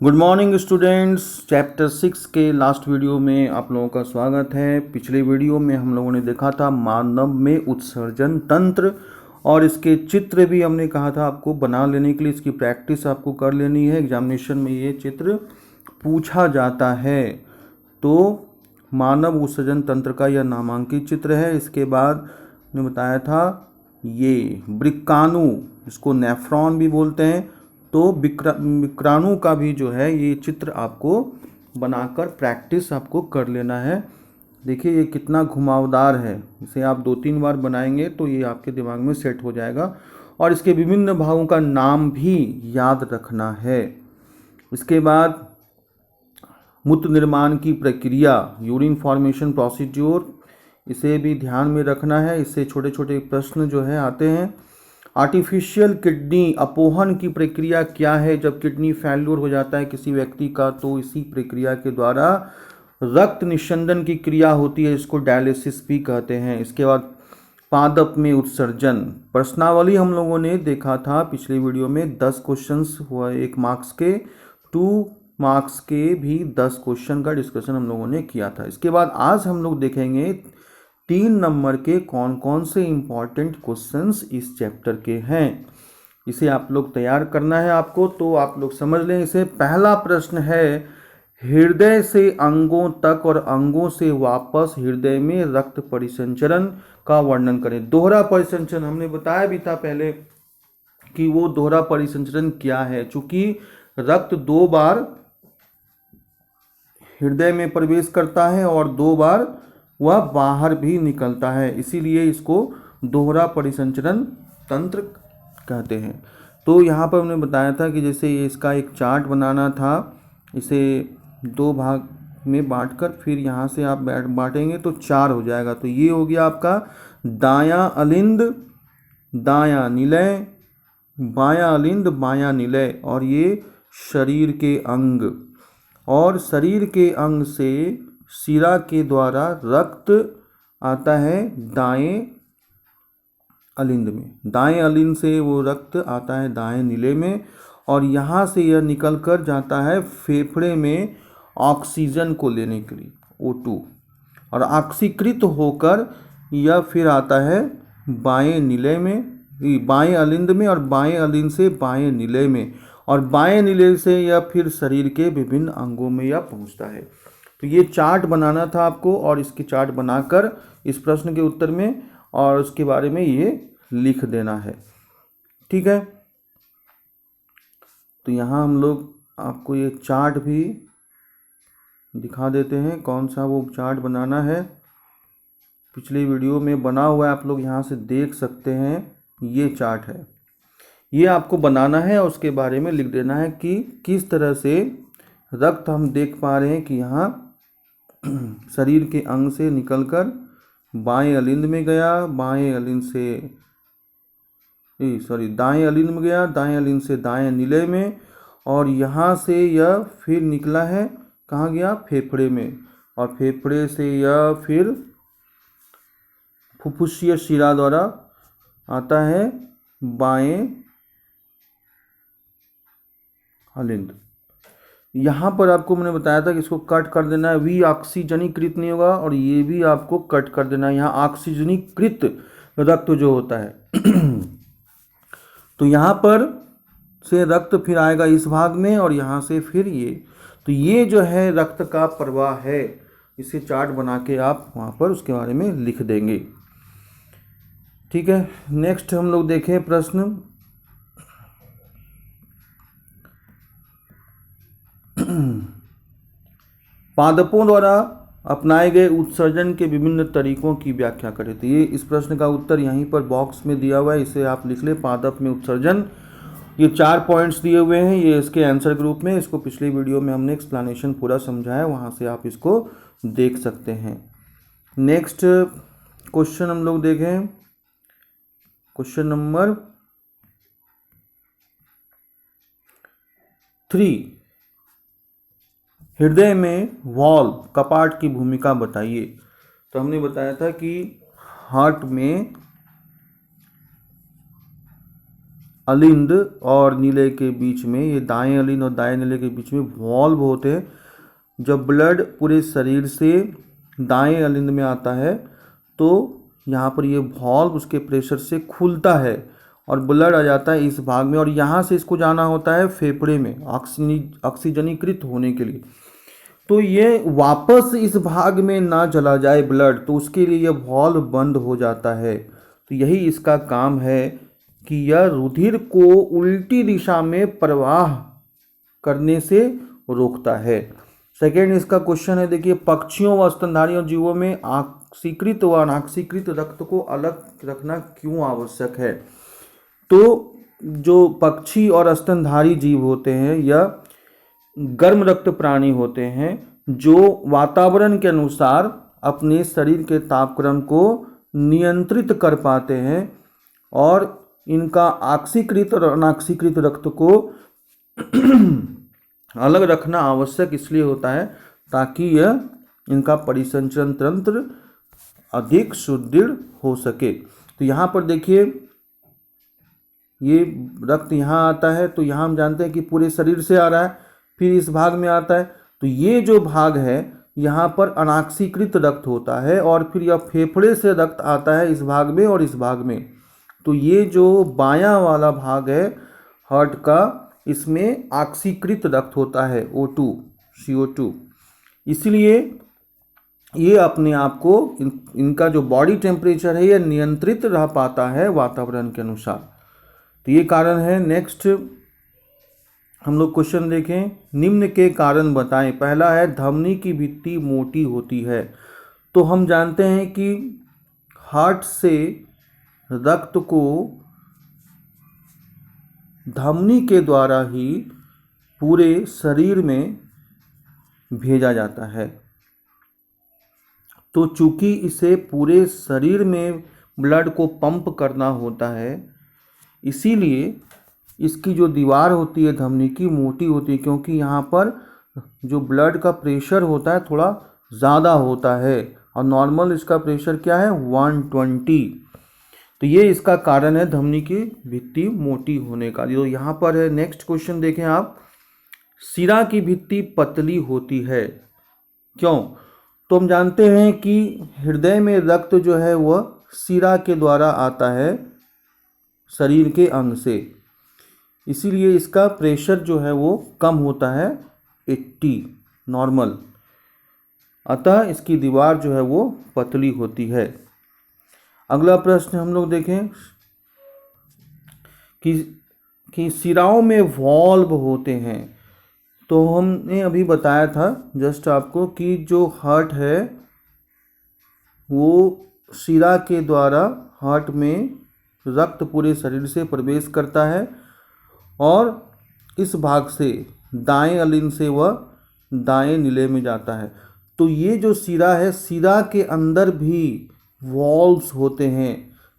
Good morning students. Chapter 6 के last video में आप लोगों का स्वागत है। पिछले वीडियो में हम लोगों ने देखा था मानव में उत्सर्जन तंत्र, और इसके चित्र भी हमने कहा था आपको बना लेने के लिए, इसकी प्रैक्टिस आपको कर लेनी है। एग्जामिनेशन में ये चित्र पूछा जाता है। तो मानव उत्सर्जन तंत्र का यह नामांकित चित्र है। इसके बाद ने बताया था ये वृक्काणु, इसको नेफ्रॉन भी बोलते हैं, तो विक्राणु का भी जो है ये चित्र आपको बनाकर प्रैक्टिस आपको कर लेना है। देखिए ये कितना घुमावदार है, इसे आप 2-3 बार बनाएंगे तो ये आपके दिमाग में सेट हो जाएगा। और इसके विभिन्न भागों का नाम भी याद रखना है। इसके बाद मूत्र निर्माण की प्रक्रिया, यूरिन फॉर्मेशन प्रोसीड्योर, इसे भी ध्यान में रखना है। इससे छोटे छोटे प्रश्न जो है आते हैं। आर्टिफिशियल किडनी अपोहन की प्रक्रिया क्या है, जब किडनी फेल्योर हो जाता है किसी व्यक्ति का तो इसी प्रक्रिया के द्वारा रक्त निस्यंदन की क्रिया होती है, इसको डायलिसिस भी कहते हैं। इसके बाद पादप में उत्सर्जन प्रश्नावली हम लोगों ने देखा था पिछले वीडियो में। 10 क्वेश्चंस हुआ 1 मार्क्स के, 2 मार्क्स के भी 10 क्वेश्चन का डिस्कशन हम लोगों ने किया था। इसके बाद आज हम लोग देखेंगे 3 नंबर के कौन कौन से इंपॉर्टेंट क्वेश्चंस इस चैप्टर के हैं। इसे आप लोग तैयार करना है आपको, तो आप लोग समझ लें इसे। पहला प्रश्न है, हृदय से अंगों तक और अंगों से वापस हृदय में रक्त परिसंचरण का वर्णन करें। दोहरा परिसंचरण हमने बताया भी था पहले कि वो दोहरा परिसंचरण क्या है। चूंकि रक्त 2 बार हृदय में प्रवेश करता है और 2 बार वह बाहर भी निकलता है, इसीलिए इसको दोहरा परिसंचरण तंत्र कहते हैं। तो यहाँ पर हमने बताया था कि जैसे ये इसका एक चार्ट बनाना था, इसे 2 भाग में बांटकर फिर यहाँ से आप बांटेंगे तो 4 हो जाएगा। तो ये हो गया आपका दायां अलिंद, दायां निलय, बायां अलिंद, बायां निलय, और ये शरीर के अंग। और शरीर के अंग से शिरा के द्वारा रक्त आता है दाएं अलिंद में, दाएं अलिंद से वो रक्त आता है दाएं नीले में, और यहाँ से यह निकल कर जाता है फेफड़े में ऑक्सीजन को लेने के लिए, O2, और ऑक्सीकृत होकर यह फिर आता है बाएं नीले में, बाएं अलिंद में, और बाएं अलिंद से बाएं नीले में, और बाएं नीले से यह फिर शरीर के विभिन्न अंगों में यह पहुंचता है। तो ये चार्ट बनाना था आपको, और इसके चार्ट बनाकर इस प्रश्न के उत्तर में और उसके बारे में ये लिख देना है। ठीक है, तो यहाँ हम लोग आपको ये चार्ट भी दिखा देते हैं, कौन सा वो चार्ट बनाना है। पिछले वीडियो में बना हुआ है, आप लोग यहाँ से देख सकते हैं। ये चार्ट है, ये आपको बनाना है और उसके बारे में लिख देना है कि किस तरह से रक्त हम देख पा रहे हैं कि यहाँ शरीर के अंग से निकलकर बाएं अलिंद में गया, बाएं अलिंद से दाएं अलिंद में गया, दाएं अलिंद से दाएं नीले में, और यहाँ से यह फिर निकला है, कहाँ गया, फेफड़े में, और फेफड़े से यह फिर फुफ्फुसीय शिरा द्वारा आता है बाएं अलिंद। यहाँ पर आपको मैंने बताया था कि इसको कट कर देना है, वी ऑक्सीजनीकृत नहीं होगा, और ये भी आपको कट कर देना है। यहाँ ऑक्सीजनीकृत रक्त जो होता है तो यहाँ पर से रक्त फिर आएगा इस भाग में, और यहाँ से फिर ये, तो ये जो है रक्त का प्रवाह है। इसे चार्ट बना के आप वहाँ पर उसके बारे में लिख देंगे। ठीक है, नेक्स्ट हम लोग देखें प्रश्न। पादपों द्वारा अपनाए गए उत्सर्जन के विभिन्न तरीकों की व्याख्या करें। तो ये इस प्रश्न का उत्तर यहीं पर बॉक्स में दिया हुआ है, इसे आप लिख लें, पादप में उत्सर्जन। ये 4 पॉइंट्स दिए हुए हैं, ये इसके आंसर ग्रुप में। इसको पिछले वीडियो में हमने एक्सप्लेनेशन पूरा समझाया, वहाँ से आप इसको देख सकते हैं। नेक्स्ट क्वेश्चन हम लोग देखें, क्वेश्चन नंबर 3, हृदय में वॉल्व कपाट की भूमिका बताइए। तो हमने बताया था कि हार्ट में अलिंद और नीले के बीच में, ये दाएं अलिंद और दाएं नीले के बीच में वॉल्व होते हैं। जब ब्लड पूरे शरीर से दाएं अलिंद में आता है तो यहाँ पर ये वॉल्व उसके प्रेशर से खुलता है और ब्लड आ जाता है इस भाग में, और यहाँ से इसको जाना होता है फेफड़े में ऑक्सीजनीकृत होने के लिए। तो ये वापस इस भाग में ना चला जाए ब्लड, तो उसके लिए यह वॉल्व बंद हो जाता है। तो यही इसका काम है कि यह रुधिर को उल्टी दिशा में प्रवाह करने से रोकता है। सेकेंड इसका क्वेश्चन है, देखिए, पक्षियों व स्तनधारी और जीवों में ऑक्सीकृत व अनाक्सीकृत रक्त को अलग रखना क्यों आवश्यक है? तो जो पक्षी और स्तनधारी जीव होते हैं यह गर्म रक्त प्राणी होते हैं जो वातावरण के अनुसार अपने शरीर के तापक्रम को नियंत्रित कर पाते हैं, और इनका ऑक्सीकृत और अनाक्सीकृत रक्त को अलग रखना आवश्यक इसलिए होता है ताकि यह इनका परिसंचरण तंत्र अधिक सुदृढ़ हो सके। तो यहाँ पर देखिए, ये रक्त यहाँ आता है तो यहाँ हम जानते हैं कि पूरे शरीर से आ रहा है, फिर इस भाग में आता है। तो ये जो भाग है यहाँ पर अनाक्सीकृत रक्त होता है, और फिर यह फेफड़े से रक्त आता है इस भाग में और इस भाग में। तो ये जो बायां वाला भाग है हार्ट का, इसमें ऑक्सीकृत रक्त होता है O2 CO2। इसलिए ये अपने आप को इनका जो बॉडी टेम्परेचर है ये नियंत्रित रह पाता है वातावरण के अनुसार। तो ये कारण है। नेक्स्ट हम लोग क्वेश्चन देखें, निम्न के कारण बताएं। पहला है धमनी की भित्ति मोटी होती है। तो हम जानते हैं कि हार्ट से रक्त को धमनी के द्वारा ही पूरे शरीर में भेजा जाता है। तो चूंकि इसे पूरे शरीर में ब्लड को पंप करना होता है, इसीलिए इसकी जो दीवार होती है धमनी की मोटी होती है, क्योंकि यहाँ पर जो ब्लड का प्रेशर होता है थोड़ा ज़्यादा होता है, और नॉर्मल इसका प्रेशर क्या है 120। तो ये इसका कारण है धमनी की भित्ति मोटी होने का। जो यहाँ पर है, नेक्स्ट क्वेश्चन देखें आप, सिरा की भित्ति पतली होती है क्यों? तो हम जानते हैं कि हृदय में रक्त जो है वह सिरा के द्वारा आता है शरीर के अंग से, इसीलिए इसका प्रेशर जो है वो कम होता है 80 नॉर्मल, अतः इसकी दीवार जो है वो पतली होती है। अगला प्रश्न हम लोग देखें कि सिराओं में वॉल्व होते हैं। तो हमने अभी बताया था जस्ट आपको कि जो हार्ट है वो सिरा के द्वारा हार्ट में रक्त पूरे शरीर से प्रवेश करता है, और इस भाग से दाएं अलिंद से वह दाएं नीले में जाता है। तो ये जो सिरा है, सिरा के अंदर भी वॉल्व्स होते हैं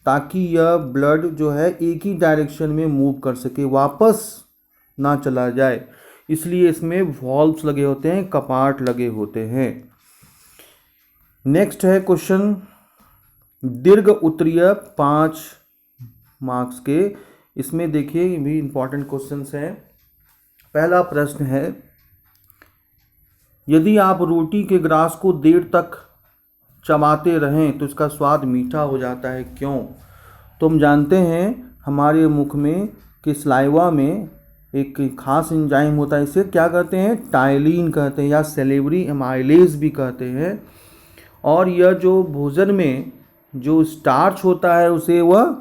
ताकि यह ब्लड जो है एक ही डायरेक्शन में मूव कर सके, वापस ना चला जाए, इसलिए इसमें वॉल्व्स लगे होते हैं, कपाट लगे होते हैं। नेक्स्ट है क्वेश्चन दीर्घ उत्तरीय 5 मार्क्स के। इसमें देखिए ये भी इंपॉर्टेंट क्वेश्चंस हैं। पहला प्रश्न है, यदि आप रोटी के ग्रास को देर तक चबाते रहें तो इसका स्वाद मीठा हो जाता है क्यों? तो हम जानते हैं हमारे मुख में कि सलाइवा में एक खास एंजाइम होता है, इसे क्या कहते हैं, टाइलिन कहते हैं या सेलेवरी एमाइलेज भी कहते हैं। और यह जो भोजन में जो स्टार्च होता है उसे वह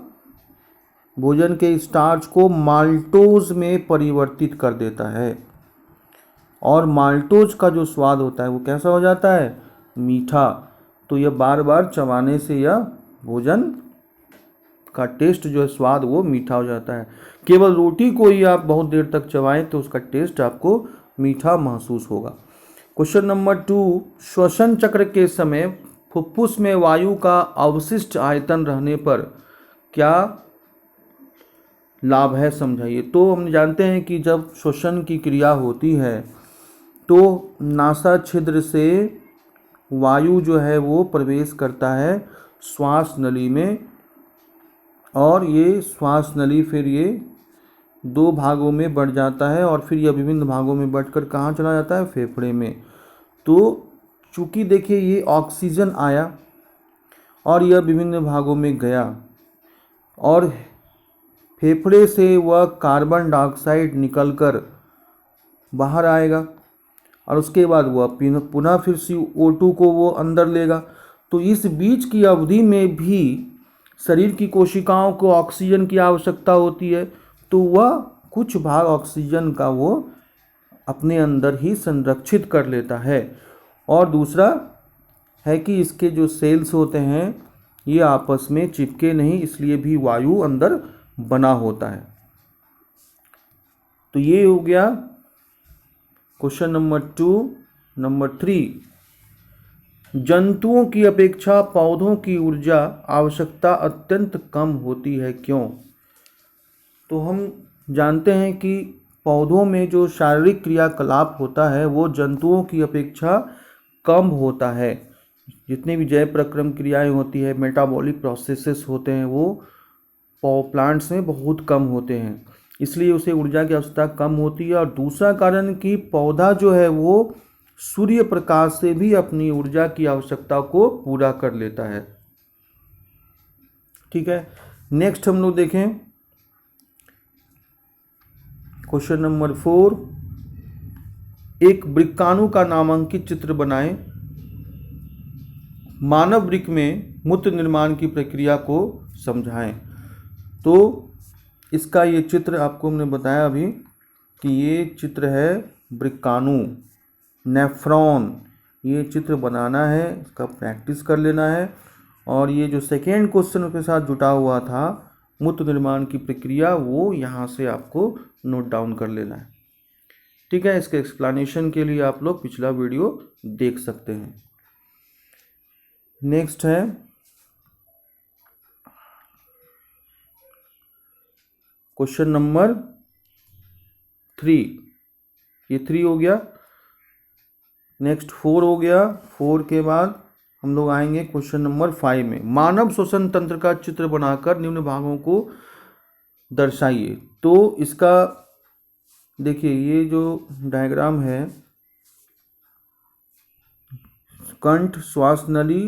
भोजन के स्टार्च को माल्टोज में परिवर्तित कर देता है, और माल्टोज का जो स्वाद होता है वो कैसा हो जाता है, मीठा। तो यह बार बार चबाने से यह भोजन का टेस्ट जो है स्वाद वो मीठा हो जाता है। केवल रोटी को ही आप बहुत देर तक चबाएं तो उसका टेस्ट आपको मीठा महसूस होगा। क्वेश्चन नंबर 2, श्वसन चक्र के समय फुफ्फुस में वायु का अवशिष्ट आयतन रहने पर क्या लाभ है, समझाइए। तो हम जानते हैं कि जब श्वसन की क्रिया होती है तो नासा छिद्र से वायु जो है वो प्रवेश करता है श्वास नली में, और ये श्वास नली फिर ये दो भागों में बढ़ जाता है और फिर यह विभिन्न भागों में बढ़कर कहाँ चला जाता है, फेफड़े में। तो चूंकि देखिए ये ऑक्सीजन आया और यह विभिन्न भागों में गया और फेफड़े से वह कार्बन डाइऑक्साइड निकलकर बाहर आएगा और उसके बाद वह पुनः फिर CO2 को वो अंदर लेगा। तो इस बीच की अवधि में भी शरीर की कोशिकाओं को ऑक्सीजन की आवश्यकता होती है, तो वह कुछ भाग ऑक्सीजन का वो अपने अंदर ही संरक्षित कर लेता है। और दूसरा है कि इसके जो सेल्स होते हैं ये आपस में चिपके नहीं, इसलिए भी वायु अंदर बना होता है। तो ये हो गया क्वेश्चन नंबर 2। नंबर 3, जंतुओं की अपेक्षा पौधों की ऊर्जा आवश्यकता अत्यंत कम होती है, क्यों? तो हम जानते हैं कि पौधों में जो शारीरिक क्रियाकलाप होता है वो जंतुओं की अपेक्षा कम होता है। जितनी भी जैव प्रक्रम क्रियाएं होती है, मेटाबॉलिक प्रोसेसेस होते हैं, वो प्लांट्स में बहुत कम होते हैं, इसलिए उसे ऊर्जा की आवश्यकता कम होती है। और दूसरा कारण कि पौधा जो है वो सूर्य प्रकाश से भी अपनी ऊर्जा की आवश्यकता को पूरा कर लेता है। ठीक है, नेक्स्ट हम लोग देखें क्वेश्चन नंबर 4, एक वृक्काणु का नामांकित चित्र बनाएं। मानव वृक्क में मूत्र निर्माण की प्रक्रिया को समझाएं। तो इसका ये चित्र आपको हमने बताया अभी कि ये चित्र है वृक्काणु, नेफ्रॉन। ये चित्र बनाना है, इसका प्रैक्टिस कर लेना है। और ये जो सेकेंड क्वेश्चन के साथ जुटा हुआ था मूत्र निर्माण की प्रक्रिया, वो यहाँ से आपको नोट डाउन कर लेना है। ठीक है, इसके एक्सप्लेनेशन के लिए आप लोग पिछला वीडियो देख सकते हैं। नेक्स्ट है क्वेश्चन नंबर 3। ये 3 हो गया। नेक्स्ट 4 हो गया। 4 के बाद हम लोग आएंगे क्वेश्चन नंबर 5 में। मानव श्वसन तंत्र का चित्र बनाकर निम्न भागों को दर्शाइए। तो इसका देखिए ये जो डायग्राम है, कंठ, श्वास नली,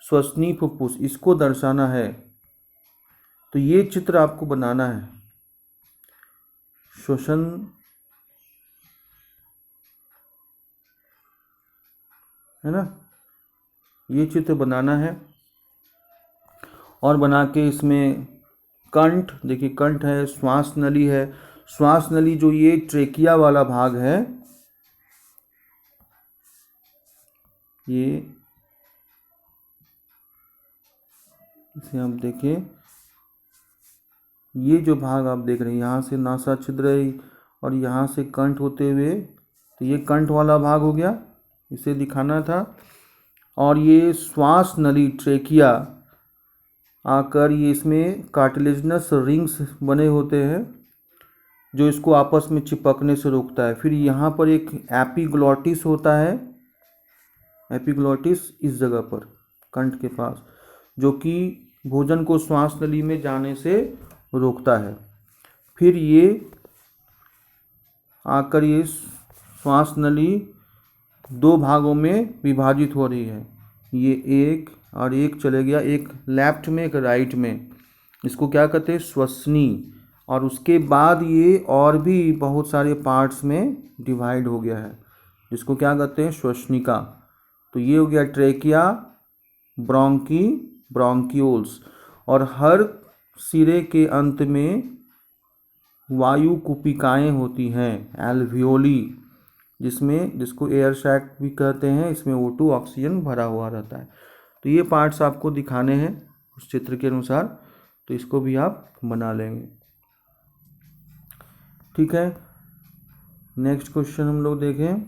श्वसनी फुफ्फुस, इसको दर्शाना है। तो ये चित्र आपको बनाना है। श्वसन है ना, ये चित्र बनाना है और बना के इसमें कंठ, देखिए कंठ है, श्वास नली है। श्वास नली जो ये ट्रेकिया वाला भाग है, ये इसे हम देखें, ये जो भाग आप देख रहे हैं, यहाँ से नासा छिद्र है और यहाँ से कंठ होते हुए, तो ये कंठ वाला भाग हो गया, इसे दिखाना था। और ये श्वास नली ट्रेकिया आकर ये इसमें कार्टिलेजिनस रिंग्स बने होते हैं जो इसको आपस में चिपकने से रोकता है। फिर यहाँ पर एक एपिग्लॉटिस होता है, एपिग्लॉटिस इस जगह पर कंठ के पास, जो कि भोजन को श्वास नली में जाने से रोकता है। फिर ये आकर ये श्वास नली 2 भागों में विभाजित हो रही है, ये एक और एक चले गया, एक लेफ्ट में एक राइट में, इसको क्या कहते हैं, श्वसनी। और उसके बाद ये और भी बहुत सारे पार्ट्स में डिवाइड हो गया है, जिसको क्या कहते हैं, श्वसनिका। तो ये हो गया ट्रेकिया, ब्रोंकी, ब्रोंक्यूल्स। और हर सिरे के अंत में वायु कुपिकाएँ होती हैं, एल्वियोली, जिसको एयर सैक भी कहते हैं। इसमें O2 ऑक्सीजन भरा हुआ रहता है। तो ये पार्ट्स आपको दिखाने हैं उस चित्र के अनुसार, तो इसको भी आप बना लेंगे। ठीक है, नेक्स्ट क्वेश्चन हम लोग देखें।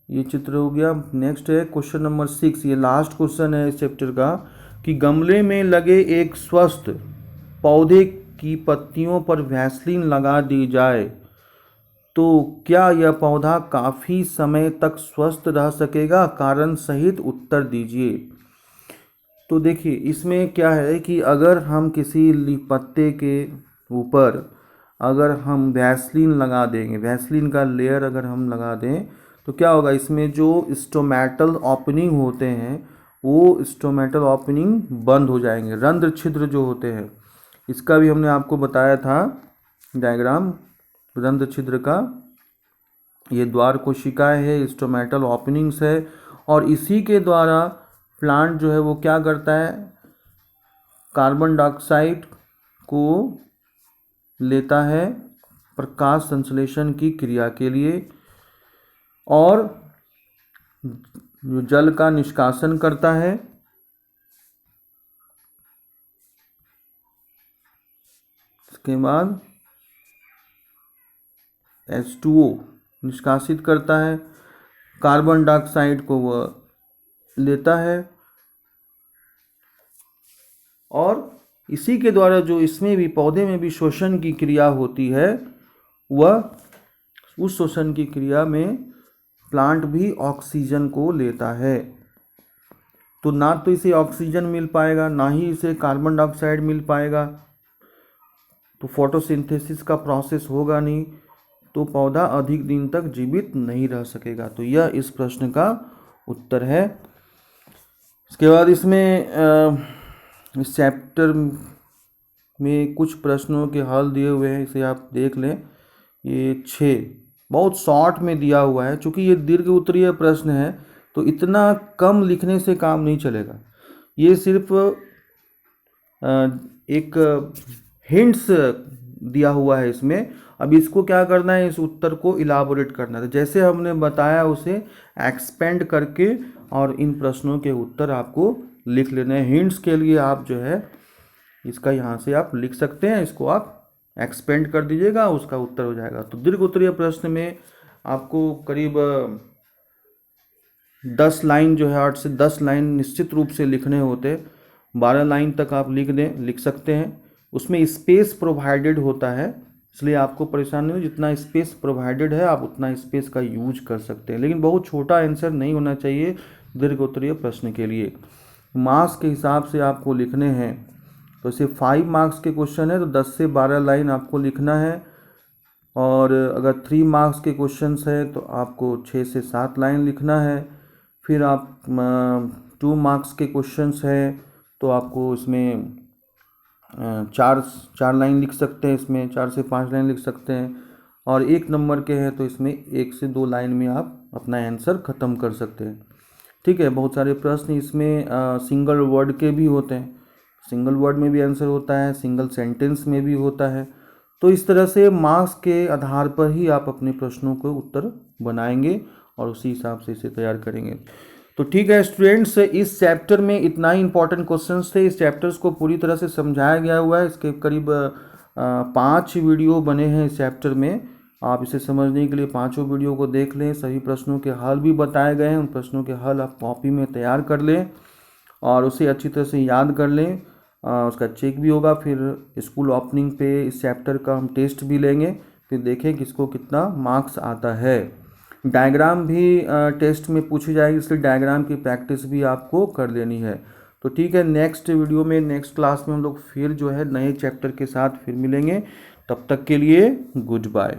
ये चित्र हो गया। नेक्स्ट है क्वेश्चन नंबर 6, ये लास्ट क्वेश्चन है इस चैप्टर का, कि गमले में लगे एक स्वस्थ पौधे की पत्तियों पर वैसलीन लगा दी जाए तो क्या यह पौधा काफ़ी समय तक स्वस्थ रह सकेगा? कारण सहित उत्तर दीजिए। तो देखिए इसमें क्या है कि अगर हम किसी पत्ते के ऊपर अगर हम वैसलीन लगा देंगे, वैसलीन का लेयर अगर हम लगा दें, तो क्या होगा, इसमें जो स्टोमेटल ओपनिंग होते हैं वो स्टोमेटल ओपनिंग बंद हो जाएंगे, रंध्र छिद्र जो होते हैं। इसका भी हमने आपको बताया था डायग्राम रंध्र छिद्र का। ये द्वार कोशिकाएं है, स्टोमेटल ओपनिंग्स है, और इसी के द्वारा प्लांट जो है वो क्या करता है, कार्बन डाइऑक्साइड को लेता है प्रकाश संश्लेषण की क्रिया के लिए, और जो जल का निष्कासन करता है। इसके बाद H2O निष्कासित करता है, कार्बन डाइऑक्साइड को वह लेता है, और इसी के द्वारा जो इसमें भी पौधे में भी शोषण की क्रिया होती है, वह उस शोषण की क्रिया में प्लांट भी ऑक्सीजन को लेता है। तो ना तो इसे ऑक्सीजन मिल पाएगा, ना ही इसे कार्बन डाइऑक्साइड मिल पाएगा, तो फोटोसिंथेसिस का प्रोसेस होगा नहीं, तो पौधा अधिक दिन तक जीवित नहीं रह सकेगा। तो यह इस प्रश्न का उत्तर है। इसके बाद इसमें इस चैप्टर में कुछ प्रश्नों के हल दिए हुए हैं, इसे आप देख लें। ये 6 बहुत शॉर्ट में दिया हुआ है, चूँकि ये दीर्घ उत्तरीय प्रश्न है तो इतना कम लिखने से काम नहीं चलेगा। ये सिर्फ एक हिंट्स दिया हुआ है इसमें। अब इसको क्या करना है, इस उत्तर को इलाबोरेट करना है, जैसे हमने बताया उसे एक्सपेंड करके, और इन प्रश्नों के उत्तर आपको लिख लेने हैं। हिंट्स के लिए आप जो है इसका यहाँ से आप लिख सकते हैं, इसको आप एक्सपेंड कर दीजिएगा, उसका उत्तर हो जाएगा। तो दीर्घ उत्तरीय प्रश्न में आपको करीब 10 लाइन जो है, 8 से 10 लाइन निश्चित रूप से लिखने होते। 12 लाइन तक आप लिख सकते हैं। उसमें स्पेस प्रोवाइडेड होता है, इसलिए आपको परेशानी नहीं हो। जितना स्पेस प्रोवाइडेड है आप उतना स्पेस का यूज कर सकते हैं, लेकिन बहुत छोटा आंसर नहीं होना चाहिए दीर्घ उत्तरीय प्रश्न के लिए। मार्क्स के हिसाब से आपको लिखने हैं, तो इसे 5 मार्क्स के क्वेश्चन है तो 10 से 12 लाइन आपको लिखना है, और अगर 3 मार्क्स के क्वेश्चंस है तो आपको 6 से 7 लाइन लिखना है। फिर आप 2 मार्क्स के क्वेश्चंस है तो आपको इसमें 4 लाइन लिख सकते हैं, इसमें 4 से 5 लाइन लिख सकते हैं, और 1 नंबर के हैं तो इसमें 1 से 2 लाइन में आप अपना आंसर ख़त्म कर सकते हैं। ठीक है, बहुत सारे प्रश्न इसमें सिंगल वर्ड के भी होते हैं, सिंगल वर्ड में भी आंसर होता है, सिंगल सेंटेंस में भी होता है। तो इस तरह से मार्क्स के आधार पर ही आप अपने प्रश्नों को उत्तर बनाएंगे और उसी हिसाब से इसे तैयार करेंगे। तो ठीक है स्टूडेंट्स, इस चैप्टर में इतना ही इंपॉर्टेंट क्वेश्चंस थे। इस चैप्टर्स को पूरी तरह से समझाया गया हुआ है। इसके करीब 5 वीडियो बने हैं इस चैप्टर में। आप इसे समझने के लिए 5 वीडियो को देख लें। सभी प्रश्नों के हल भी बताए गए हैं, उन प्रश्नों के हल आप कॉपी में तैयार कर लें और उसे अच्छी तरह से याद कर लें। उसका चेक भी होगा, फिर स्कूल ओपनिंग पे इस चैप्टर का हम टेस्ट भी लेंगे, फिर देखें किसको कितना मार्क्स आता है। डायग्राम भी टेस्ट में पूछी जाएगी, इसलिए डायग्राम की प्रैक्टिस भी आपको कर लेनी है। तो ठीक है, नेक्स्ट वीडियो में नेक्स्ट क्लास में हम लोग फिर जो है नए चैप्टर के साथ फिर मिलेंगे। तब तक के लिए गुड बाय।